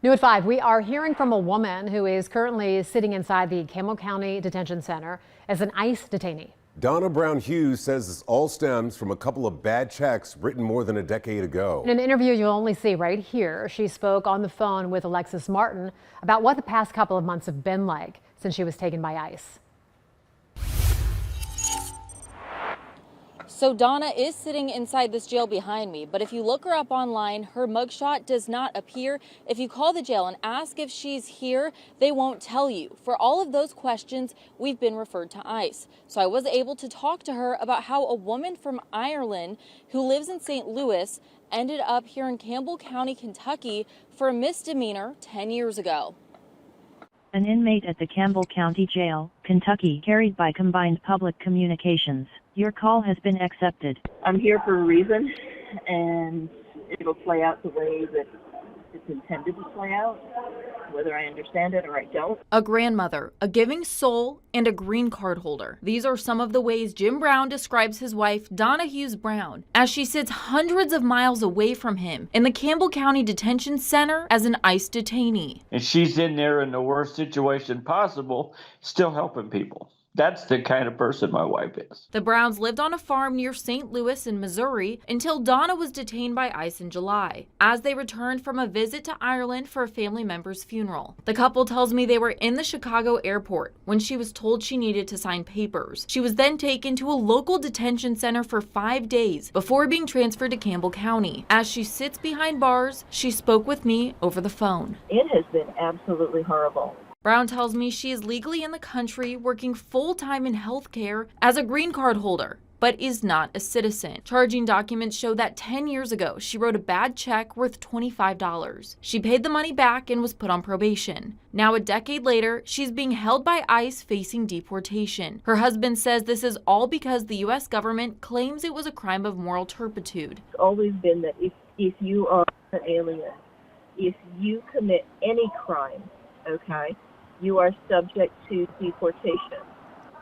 New at 5, we are hearing from a woman who is currently sitting inside the Campbell County Detention Center as an ICE detainee. Donna Brown Hughes says this all stems from a couple of bad checks written more than a decade ago. In an interview you'll only see right here, she spoke on the phone with Alexis Martin about what the past couple of months have been like since she was taken by ICE. So Donna is sitting inside this jail behind me, but if you look her up online, her mugshot does not appear. If you call the jail and ask if she's here, they won't tell you. For all of those questions, we've been referred to ICE. So I was able to talk to her about how a woman from Ireland who lives in St. Louis ended up here in Campbell County, Kentucky for a misdemeanor 10 years ago. An inmate at the Campbell County Jail, Kentucky, carried by Combined Public Communications. Your call has been accepted. I'm here for a reason, and it'll play out the way that it's intended to play out, whether I understand it or I don't. A grandmother, a giving soul, and a green card holder. These are some of the ways Jim Brown describes his wife, Donna Hughes Brown, as she sits hundreds of miles away from him in the Campbell County Detention Center as an ICE detainee. And she's in there in the worst situation possible, still helping people. That's the kind of person my wife is. The Browns lived on a farm near St. Louis in Missouri until Donna was detained by ICE in July, as they returned from a visit to Ireland for a family member's funeral. The couple tells me they were in the Chicago airport when she was told she needed to sign papers. She was then taken to a local detention center for 5 days before being transferred to Campbell County. As she sits behind bars, she spoke with me over the phone. It has been absolutely horrible. Brown tells me she is legally in the country working full-time in healthcare as a green card holder, but is not a citizen. Charging documents show that 10 years ago, she wrote a bad check worth $25. She paid the money back and was put on probation. Now, a decade later, she's being held by ICE facing deportation. Her husband says this is all because the U.S. government claims it was a crime of moral turpitude. It's always been that if you are an alien, if you commit any crime, okay, you are subject to deportation.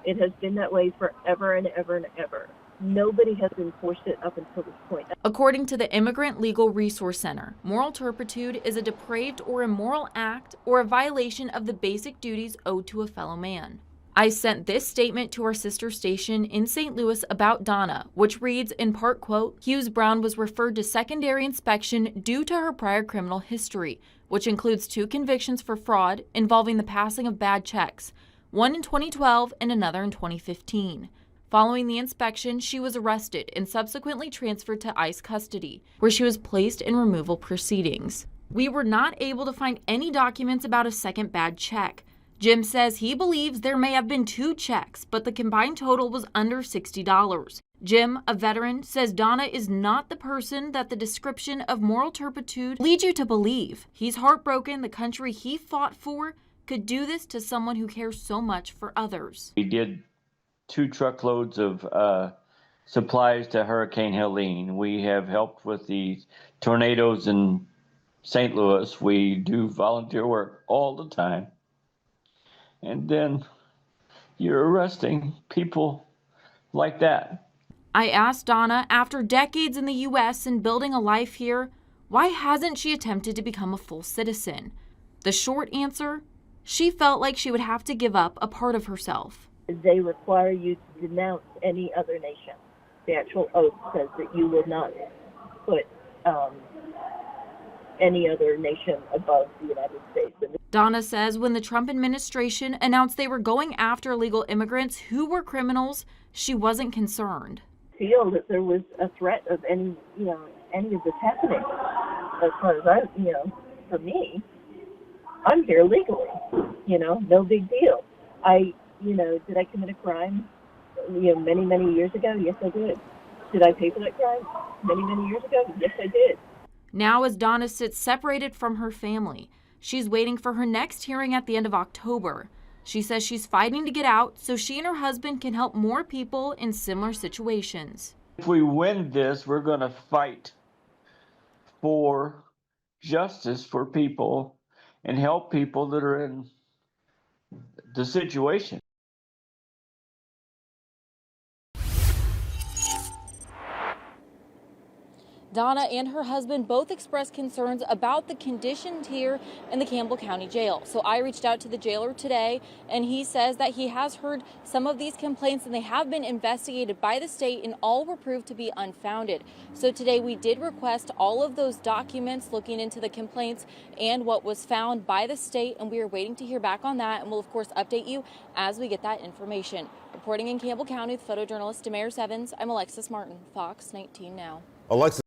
It has been that way forever and ever and ever. Nobody has enforced it up until this point. According to the Immigrant Legal Resource Center, moral turpitude is a depraved or immoral act or a violation of the basic duties owed to a fellow man. I sent this statement to our sister station in St. Louis about Donna, which reads in part, quote, Hughes Brown was referred to secondary inspection due to her prior criminal history, which includes 2 convictions for fraud involving the passing of bad checks, one in 2012 and another in 2015. Following the inspection, she was arrested and subsequently transferred to ICE custody, where she was placed in removal proceedings. We were not able to find any documents about a second bad check. Jim says he believes there may have been 2 checks, but the combined total was under $60. Jim, a veteran, says Donna is not the person that the description of moral turpitude leads you to believe. He's heartbroken the country he fought for could do this to someone who cares so much for others. We did 2 truckloads of supplies to Hurricane Helene. We have helped with the tornadoes in St. Louis. We do volunteer work all the time. And then you're arresting people like that. I asked Donna, after decades in the U.S. and building a life here, why hasn't she attempted to become a full citizen? The short answer, she felt like she would have to give up a part of herself. They require you to denounce any other nation. The actual oath says that you will not put any other nation above the United States. Donna says when the Trump administration announced they were going after illegal immigrants who were criminals, she wasn't concerned. Feel that there was a threat of any of this happening. As far as for me, I'm here legally. No big deal. Did I commit a crime? Many years ago. Yes, I did. Did I pay for that crime? Many years ago. Yes, I did. Now, as Donna sits separated from her family, she's waiting for her next hearing at the end of October. She says she's fighting to get out so she and her husband can help more people in similar situations. If we win this, we're going to fight for justice for people and help people that are in the situation. Donna and her husband both expressed concerns about the conditions here in the Campbell County Jail. So I reached out to the jailer today, and he says that he has heard some of these complaints and they have been investigated by the state and all were proved to be unfounded. So today we did request all of those documents looking into the complaints and what was found by the state, and we are waiting to hear back on that, and we'll of course update you as we get that information. Reporting in Campbell County with photojournalist Damaris Evans, I'm Alexis Martin, Fox 19 Now. Alexis